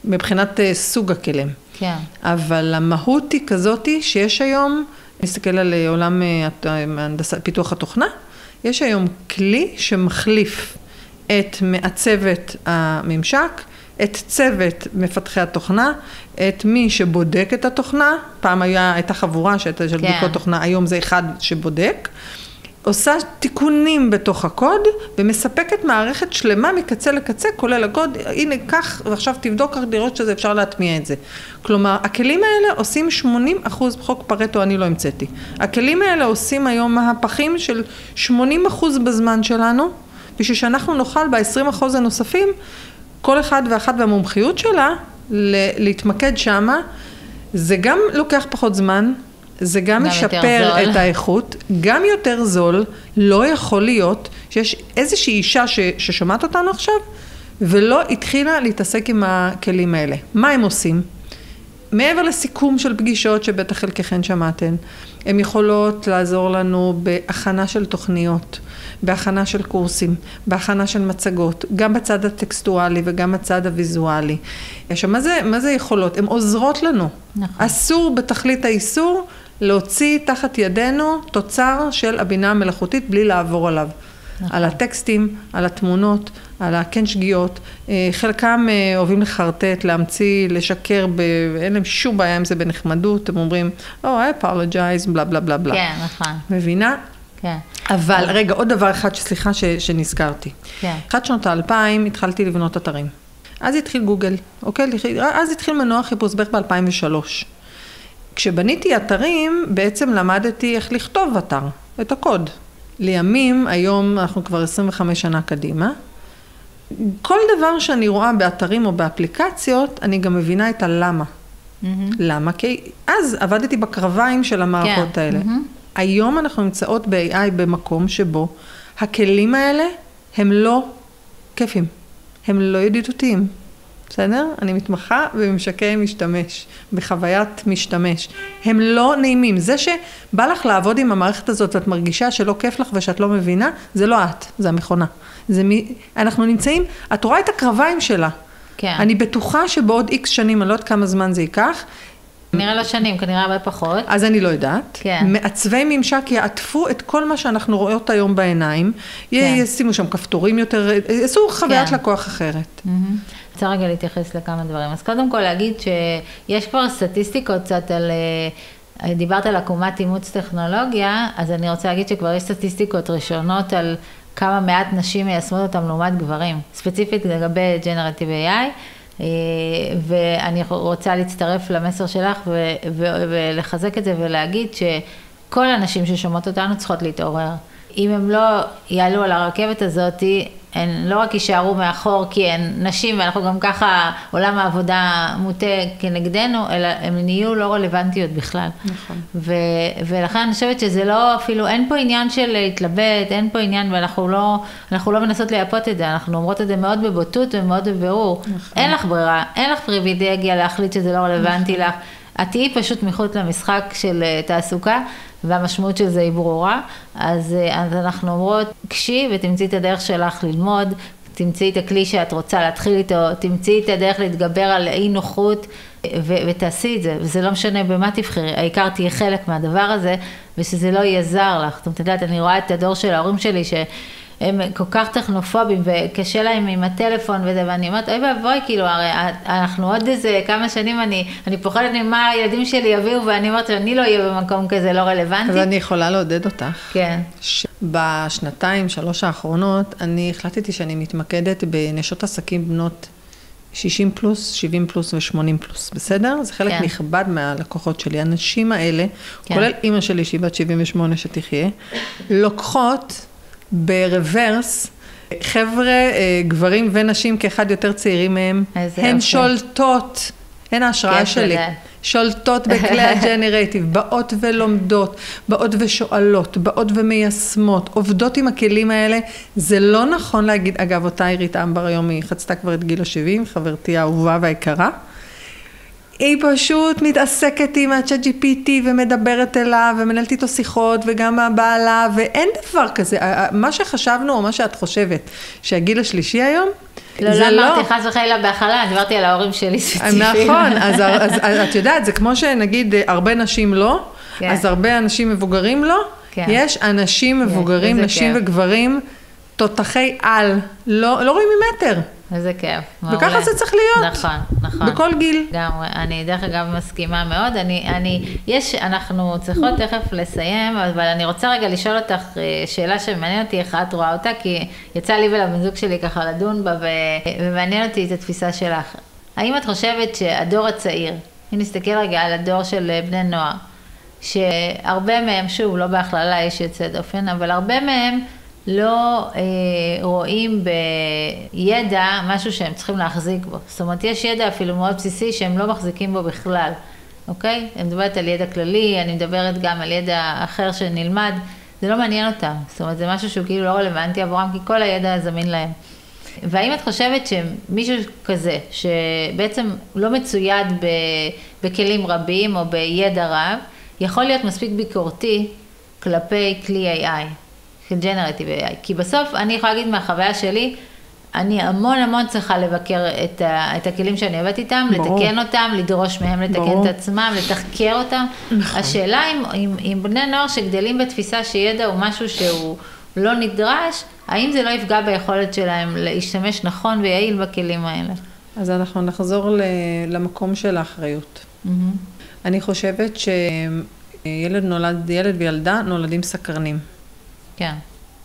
מבחינת סוג הכלים. כן. אבל המהות היא כזאת שיש היום נסתכל על עולם פיתוח התוכנה, יש היום כלי שמחליף את מעצבת הממשק, את צוות מפתחי התוכנה, את מי שבודק את התוכנה, פעם הייתה חבורה של בדיקות תוכנה, היום זה אחד שבודק, עושה תיקונים בתוך הקוד, ומספקת מערכת שלמה מקצה לקצה, כולל הקוד, הנה כך, ועכשיו תבדוק רק לראות שזה אפשר להטמיע את זה. כלומר, הכלים האלה עושים 80% בחוק פרטו, אני לא המצאתי. הכלים האלה עושים היום מהפכים של 80% בזמן שלנו, בשביל שאנחנו נוכל ב-20% הנוספים, כל אחד ואחת והמומחיות שלה, להתמקד שמה, זה גם לוקח פחות זמן, זה גם משפר את האיכות, גם יותר זול, לא יכול להיות שיש איזושהי אישה ששומעת אותנו עכשיו, ולא התחילה להתעסק עם הכלים האלה. מה הם עושים? מעבר לסיכום של פגישות שבטח חלקכן שמעתן, הם יכולות לעזור לנו בהכנה של תוכניות, בהכנה של קורסים, בהכנה של מצגות, גם בצד הטקסטואלי וגם בצד הוויזואלי. עכשיו, מה זה יכולות? הן עוזרות לנו. נכון. אסור בתכלית האיסור להוציא תחת ידינו תוצר של הבינה המלאכותית בלי לעבור עליו. נכון. על הטקסטים, על התמונות, על הכן שגיאות. חלקם אוהבים לחרטט, להמציא, לשקר, אין להם שום בעיה עם זה בנחמדות. הם אומרים, I apologize, בלה בלה בלה בלה. כן, נכון. מבינה? כן. אבל רגע, עוד דבר אחד, סליחה שנזכרתי. כן. אחת שנות ה-2000 התחלתי לבנות אתרים. אז התחיל גוגל, אוקיי? אז התחיל מנוע חיפוש בערך ב-2003. כשבניתי אתרים, בעצם למדתי איך לכתוב אתר, את הקוד. לימים, היום אנחנו כבר 25 שנה קדימה. כל דבר שאני רואה באתרים או באפליקציות, אני גם מבינה את הלמה. למה? כי אז עבדתי בקרביים של המערכות האלה. היום אנחנו נמצאות ב-AI במקום שבו הכלים האלה הם לא כיפים, הם לא ידידותיים. בסדר? אני מתמחה בממשקי משתמש, בחוויית משתמש. הם לא נעימים. זה שבא לך לעבוד עם המערכת הזאת ואת מרגישה שלא כיף לך ושאת לא מבינה, זה לא את, זה המכונה. אנחנו נמצאים, את רואה את הקרביים שלה. כן. אני בטוחה שבעוד X שנים, אני לא יודעת כמה זמן זה ייקח, כנראה לא שנים, כנראה הרבה פחות. אז אני לא יודעת. כן. מעצבי ממשק יעטפו את כל מה שאנחנו רואות היום בעיניים, ישימו שם כפתורים יותר, יעשו חוויית לקוח אחרת. רוצה רגע להתייחס לכמה דברים. אז קודם כל להגיד שיש כבר סטטיסטיקות קצת על, דיברת על עקומת אימוץ טכנולוגיה, אז אני רוצה להגיד שכבר יש סטטיסטיקות ראשונות על כמה מעט נשים מיישמות אותם לעומת גברים. ספציפית לגבי Generative AI, ואני רוצה להצטרף למסר שלך ולחזק את זה ולהגיד שכל הנשים ששומעות אותנו צריכות להתעורר. אם הם לא יעלו על הרכבת הזאת, הן לא רק יישארו מאחור כי הן נשים ואנחנו גם ככה עולם העבודה מוטה כנגדנו, אלא הן נהיו לא רלוונטיות בכלל. נכון. ולכן אני חושבת שזה לא אפילו, אין פה עניין של להתלבט, אין פה עניין ואנחנו לא מנסות לייפות את זה, אנחנו אומרות את זה מאוד בבוטות ומאוד בבירור. נכון. אין לך ברירה, אין לך פריבילגיה להחליט שזה לא רלוונטי לך. את תהיי פשוט מחוץ למשחק של תעסוקה, והמשמעות של זה היא ברורה, אז אנחנו אומרות, קשי ותמצאי את הדרך שלך ללמוד, תמצאי את הכלי שאת רוצה להתחיל איתו, תמצאי את הדרך להתגבר על אי נוחות, ותעשי את זה, וזה לא משנה במה תבחרי, העיקר תהיה חלק מהדבר הזה, ושזה לא יהיה זר לך. זאת אומרת, אני רואה את הדור של ההורים שלי, הם כל כך טכנופובים וקשה להם עם הטלפון וזה, ואני אומרת, אוי ואבוי, כאילו, הרי אנחנו עוד איזה כמה שנים, אני פוחדת ממה הילדים שלי יביאו, ואני אומרת שאני לא אהיה במקום כזה לא רלוונטי. אז אני יכולה לעודד אותך. כן. בשנתיים, 3 האחרונות, אני החלטתי שאני מתמקדת בנשות עסקים בנות 60 פלוס, 70 פלוס ו-80 פלוס, בסדר? זה חלק נכבד מהלקוחות שלי. הנשים האלה, כולל אמא שלי, שהיא בת 78 שתחיה, לוקחות ברוורס, חבר'ה, גברים ונשים כאחד יותר צעירים מהם, הן שולטות, הן ההשראה שלי, שולטות בכלי הג'נרטיב, באות ולומדות, באות ושואלות, באות ומיישמות, עובדות עם הכלים האלה. זה לא נכון להגיד, אגב, אותה עירית אמבר היום היא חצתה כבר את גיל ה-70, חברתי האהובה והיקרה, היא פשוט מתעסקת עם ה-ChatGPT ומדברת אליו ומנהלת איתו שיחות וגם הבעלה, ואין דבר כזה. מה שחשבנו או מה שאת חושבת שהגיל השלישי היום, לא אמרתי חס וחלילה בהחלה, דיברתי על ההורים שלי ספציפיים. נכון, אז את יודעת, זה כמו שנגיד הרבה נשים לא, כן. אז הרבה אנשים מבוגרים לא, כן. יש אנשים מבוגרים, וזה נשים כיף. וגברים, תותחי על, לא רואים ממטר. איזה כיף. וככה מעולה. זה צריך להיות. נכון, נכון. בכל גיל. גם, אני דרך אגב מסכימה מאוד. אנחנו צריכות תכף לסיים, אבל אני רוצה רגע לשאול אותך שאלה שמעניין אותי איך את רואה אותה, כי יצא לי ולבן זוג שלי ככה לדון בה, ומעניין אותי את התפיסה שלך. האם את חושבת שהדור הצעיר, אם נסתכל רגע על הדור של בני נוער, שהרבה מהם, שוב, לא בהכללה יש יוצא דופן, אבל הרבה מהם לא רואים בידע משהו שהם צריכים להחזיק בו. זאת אומרת, יש ידע אפילו מאוד בסיסי שהם לא מחזיקים בו בכלל, אוקיי? אני מדברת על ידע כללי, אני מדברת גם על ידע אחר שנלמד, זה לא מעניין אותם. זאת אומרת, זה משהו שהוא כאילו לא רלוונטי עבורם, כי כל הידע זמין להם. והאם את חושבת שמישהו כזה, שבעצם לא מצויד בכלים רבים או בידע רב, יכול להיות מספיק ביקורתי כלפי כלי AI, של Generative AI? כי בסוף אני יכולה להגיד מהחוויה שלי, אני המון צריכה לבקר את הכלים שאני עובדת איתם, ברור. לתקן אותם, לדרוש מהם לתקן ברור. את עצמם, לתחקר אותם. נכון. השאלה אם בני נוער שגדלים בתפיסה שידע הוא משהו שהוא לא נדרש, האם זה לא יפגע ביכולת שלהם להשתמש נכון ויעיל בכלים האלה? אז אנחנו נחזור למקום של האחריות. אני חושבת ילד וילדה נולדים סקרנים. כן.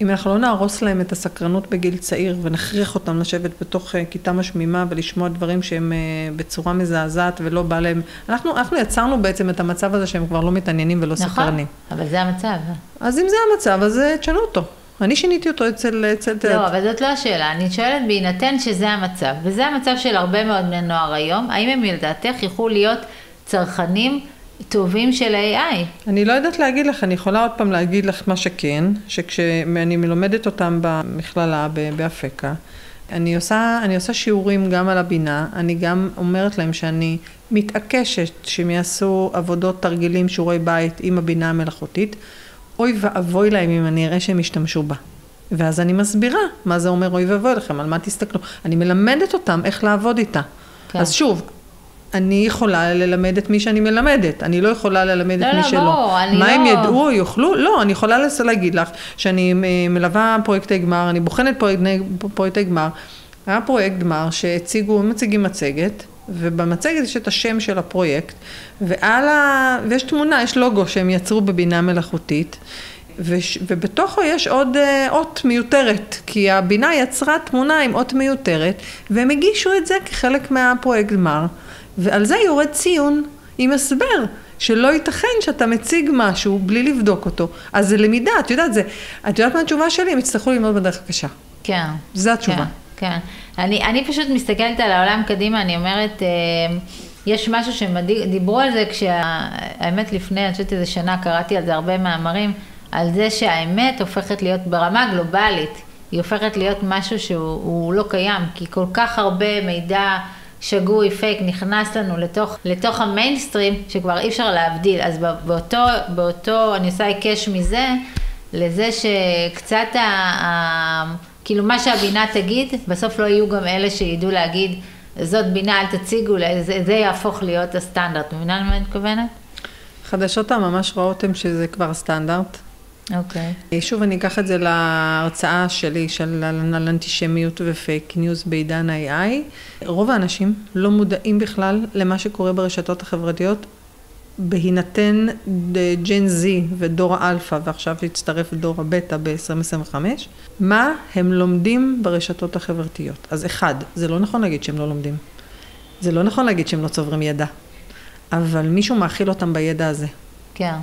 אם אנחנו לא נהרוס להם את הסקרנות בגיל צעיר ונכריח אותם לשבת בתוך כיתה משמימה ולשמוע דברים שהם בצורה מזעזעת ולא בא להם, אנחנו יצרנו בעצם את המצב הזה שהם כבר לא מתעניינים ולא סקרנים. נכון, אבל זה המצב. אז אם זה המצב, אז תשנו אותו. אני שיניתי אותו אצל... לא, אבל זאת לא השאלה. אני שואלת בהינתן שזה המצב, וזה המצב של הרבה מאוד בני נוער היום, האם הם לדעתך יוכלו להיות צרכנים טובים של AI? אני לא יודעת להגיד לך, אני יכולה עוד פעם להגיד לך מה שכן, שכשאני מלומדת אותם במכללה באפקה, אני עושה שיעורים גם על הבינה, אני גם אומרת להם שאני מתעקשת שהם יעשו עבודות תרגילים, שיעורי בית עם הבינה המלאכותית, אוי ואבוי להם אם אני אראה שהם ישתמשו בה. ואז אני מסבירה מה זה אומר אוי ואבוי לכם, על מה תסתכלו. אני מלמדת אותם איך לעבוד איתה. כן. אז שוב, אני יכולה ללמד את מי שאני מלמדת, אני לא יכולה ללמד את מי שלא. מה הם ידעו או יוכלו? לא, אני יכולה להגיד לך שאני מלווה פרויקטי גמר, אני בוחנת פרויקטי גמר. היה פרויקט גמר מציגים מצגת, ובמצגת יש את השם של הפרויקט, ויש תמונה, יש לוגו שהם יצרו בבינה מלאכותית, ובתוכו יש עוד אות מיותרת, כי הבינה יצרה תמונה עם אות מיותרת, והם הגישו את זה כחלק מהפרויקט גמר, ועל זה יורד ציון עם הסבר, שלא ייתכן שאתה מציג משהו בלי לבדוק אותו. אז זה למידה, את יודעת מה התשובה שלי? הם יצטרכו ללמוד בדרך קשה. כן. זו התשובה. כן. אני פשוט מסתכלת על העולם קדימה, אני אומרת, יש משהו שדיברו על זה, כשהאמת לפני, אני חושבת איזה שנה, קראתי על זה הרבה מאמרים, על זה שהאמת הופכת להיות ברמה גלובלית, היא הופכת להיות משהו שהוא לא קיים, כי כל כך הרבה מידע שגוי, פייק, נכנס לנו לתוך המיינסטרים, שכבר אי אפשר להבדיל. אז באותו אני עושה היקש מזה, לזה שקצת כאילו מה שהבינה תגיד, בסוף לא יהיו גם אלה שידעו להגיד, זאת בינה, אל תציגו, זה יהפוך להיות הסטנדרט. מבינה למה אני מתכוונת? חדשות ממש ראות הם שזה כבר הסטנדרט. אוקיי. שוב, אני אקח את זה להרצאה שלי, על אנטישמיות ופייק ניוז בעידן AI. רוב האנשים לא מודעים בכלל למה שקורה ברשתות החברתיות, בהינתן ג'ן זי ודור האלפא, ועכשיו יצטרף דור הבטא ב-2025, מה הם לומדים ברשתות החברתיות. אז אחד, זה לא נכון להגיד שהם לא לומדים. זה לא נכון להגיד שהם לא צוברים ידע. אבל מישהו מאכיל אותם בידע הזה. כן.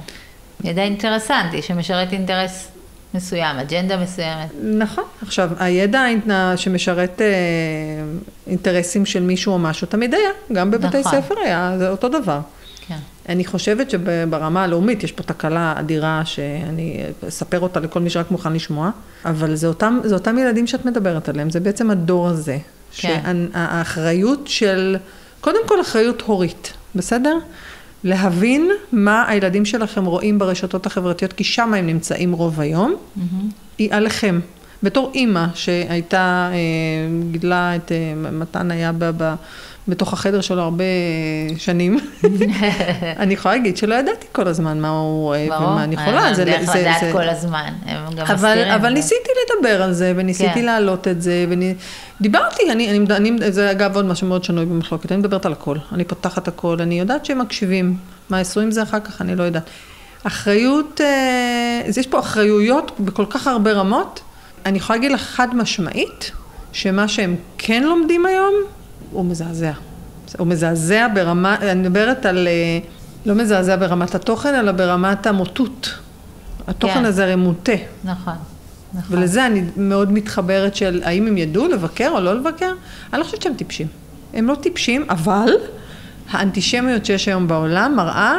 ידע אינטרסנטי, שמשרת אינטרס מסוים, אג'נדה מסוימת. נכון. עכשיו, הידע שמשרת אינטרסים של מישהו או משהו, תמיד היה. גם בבתי ספר היה, זה אותו דבר. כן. אני חושבת שברמה הלאומית יש פה תקלה אדירה שאני אספר אותה לכל מי שרק מוכן לשמוע, אבל זה אותם ילדים שאת מדברת עליהם, זה בעצם הדור הזה. כן. שהאחריות של, קודם כל אחריות הורית, בסדר? להבין מה הילדים שלכם רואים ברשתות החברתיות, כי שם הם נמצאים רוב היום, היא עליכם. בתור אימא שהייתה, גידלה את מתן היה בתוך החדר שלו הרבה שנים. אני יכולה להגיד שלא ידעתי כל הזמן מה הוא אוהב ומה אני יכולה. ברור, דרך לדעת כל הזמן, הם גם מסתירים. אבל ניסיתי לדבר על זה, וניסיתי להעלות את זה, דיברתי, זה אגב עוד משהו מאוד שנוי במחלוקת, אני מדברת על הכל, אני פותחת הכל, אני יודעת שהם מקשיבים, מה עשו עם זה אחר כך, אני לא יודעת. אחריות, יש פה אחריויות בכל כך הרבה רמות, אני יכולה להגיד לך חד משמעית, שמה שהם כן לומדים היום, הוא מזעזע. הוא מזעזע ברמה, אני מדברת על, לא מזעזע ברמת התוכן, אלא ברמת המוטות. התוכן הזה הרי מוטה. נכון. ולזה אני מאוד מתחברת של האם הם ידעו לבקר או לא לבקר. אני לא חושבת שהם טיפשים. הם לא טיפשים, אבל האנטישמיות שיש היום בעולם מראה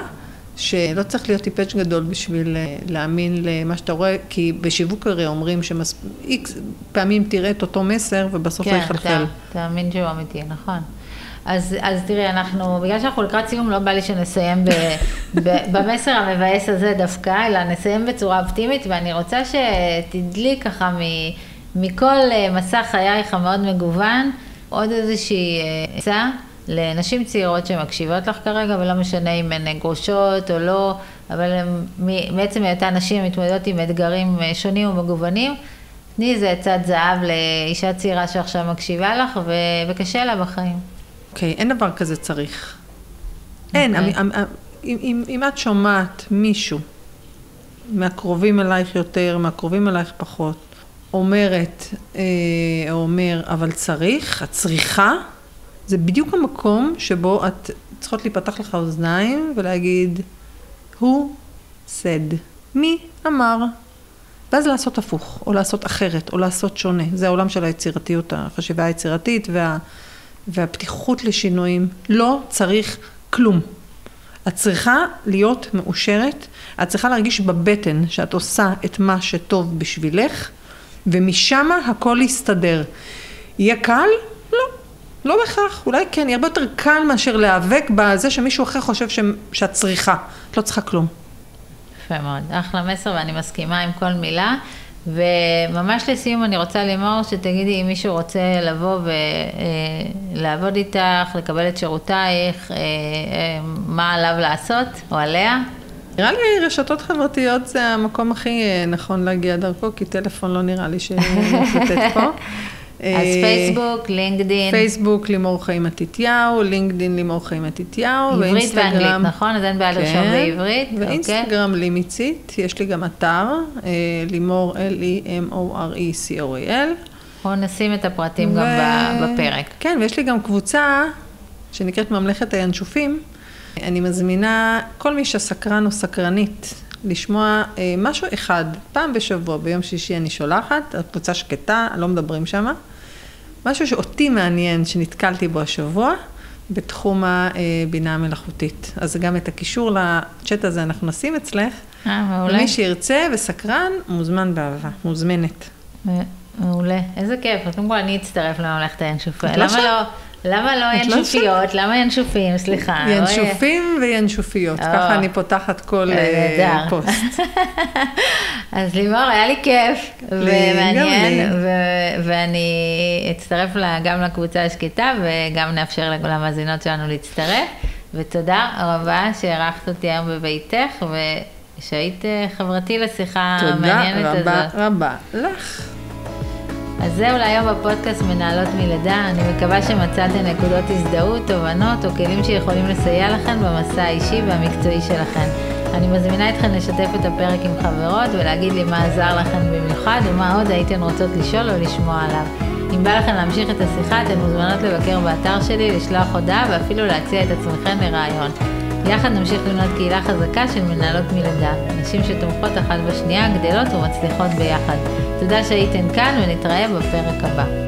שלא צריך להיות טיפש גדול בשביל להאמין למה שאתה רואה, כי בשיווק הרי אומרים שאיקס פעמים תראה את אותו מסר ובסוף הוא יחלחל. כן, תאמין שהוא אמיתי, נכון. אז תראי, בגלל שאנחנו לקראת סיום, לא בא לי שנסיים במסר המבאס הזה דווקא, אלא נסיים בצורה אופטימית, ואני רוצה שתדלי ככה מכל מסע חייך המאוד מגוון, עוד איזושהי עצה לנשים צעירות שמקשיבות לך כרגע, ולא משנה אם הן גרושות או לא, אבל בעצם היותן נשים מתמודדות עם אתגרים שונים ומגוונים, תני איזה עצת זהב לאישה צעירה שעכשיו מקשיבה לך, וקשה לה בחיים. אוקיי, אין דבר כזה צריך. אין, אם את שומעת מישהו מהקרובים אלייך יותר, מהקרובים אלייך פחות, אומרת או אומר, אבל צריך, הצריכה, זה בדיוק המקום שבו את צריכות להיפתח לך אוזניים ולהגיד, הוא said, מי אמר? ואז לעשות הפוך, או לעשות אחרת, או לעשות שונה. זה העולם של היצירתיות, החשיבה היצירתית והפתיחות לשינויים. לא צריך כלום. את צריכה להיות מאושרת, את צריכה להרגיש בבטן שאת עושה את מה שטוב בשבילך, ומשם הכל יסתדר. יהיה קל? לא. לא בכך, אולי כן, יהיה הרבה יותר קל מאשר להיאבק בזה שמישהו אחר חושב שאת צריכה. את לא צריכה כלום. יפה מאוד, אחלה מסר ואני מסכימה עם כל מילה. וממש לסיום אני רוצה לומר שתגידי אם מישהו רוצה לבוא ולעבוד איתך, לקבל את שירותייך, מה עליו לעשות או עליה? נראה לי רשתות חברתיות זה המקום הכי נכון להגיע דרכו, כי טלפון לא נראה לי שנתת פה. אז פייסבוק, לינקדין. פייסבוק, לימור חיים מתתיהו, לינקדין, לימור חיים מתתיהו, עברית ואנגלית, נכון? אז אין בעיה לרשום בעברית. ואינסטגרם לימיצית, יש לי גם אתר, לימור, L-E-M-O-R-E-C-O-E-L. בואו נשים את הפרטים גם בפרק. כן, ויש לי גם קבוצה שנקראת ממלכת הינשופים. אני מזמינה כל מי שסקרן או סקרנית לשמוע משהו אחד, פעם בשבוע, ביום שישי אני שולחת, קבוצה שקטה, לא מדברים שמה, משהו שאותי מעניין, שנתקלתי בו השבוע, בתחום הבינה המלאכותית. אז גם את הקישור לצ'אט הזה אנחנו נשים אצלך, ומי שירצה וסקרן, מוזמן באהבה, מוזמנת. מעולה, איזה כיף, קודם כל אני אצטרף לממלכת הינשופים. למה לא ינשופיות? למה ינשופים? סליחה. ינשופים וינשופיות. ככה אני פותחת כל פוסט. אז לימור, היה לי כיף ומעניין, ואני אצטרף גם לקבוצה השקטה, וגם נאפשר למאזינות שלנו להצטרף. ותודה רבה שהערכת אותי היום בביתך, ושהיית חברתי לשיחה המעניינת הזאת. תודה רבה רבה לך. אז זהו להיום בפודקאסט מנהלות מלידה, אני מקווה שמצאתם נקודות הזדהות, תובנות או כלים שיכולים לסייע לכם במסע האישי והמקצועי שלכם. אני מזמינה אתכם לשתף את הפרק עם חברות ולהגיד לי מה עזר לכם במיוחד ומה עוד הייתן רוצות לשאול או לשמוע עליו. אם בא לכם להמשיך את השיחה, אתן מוזמנות לבקר באתר שלי, לשלוח הודעה ואפילו להציע את עצמכם לרעיון. יחד נמשיך לבנות קהילה חזקה של מנהלות מלידה, נשים שתומכות אחת בשנייה, גדלות ומצליחות ביחד. תודה שהייתן כאן ונתראה בפרק הבא.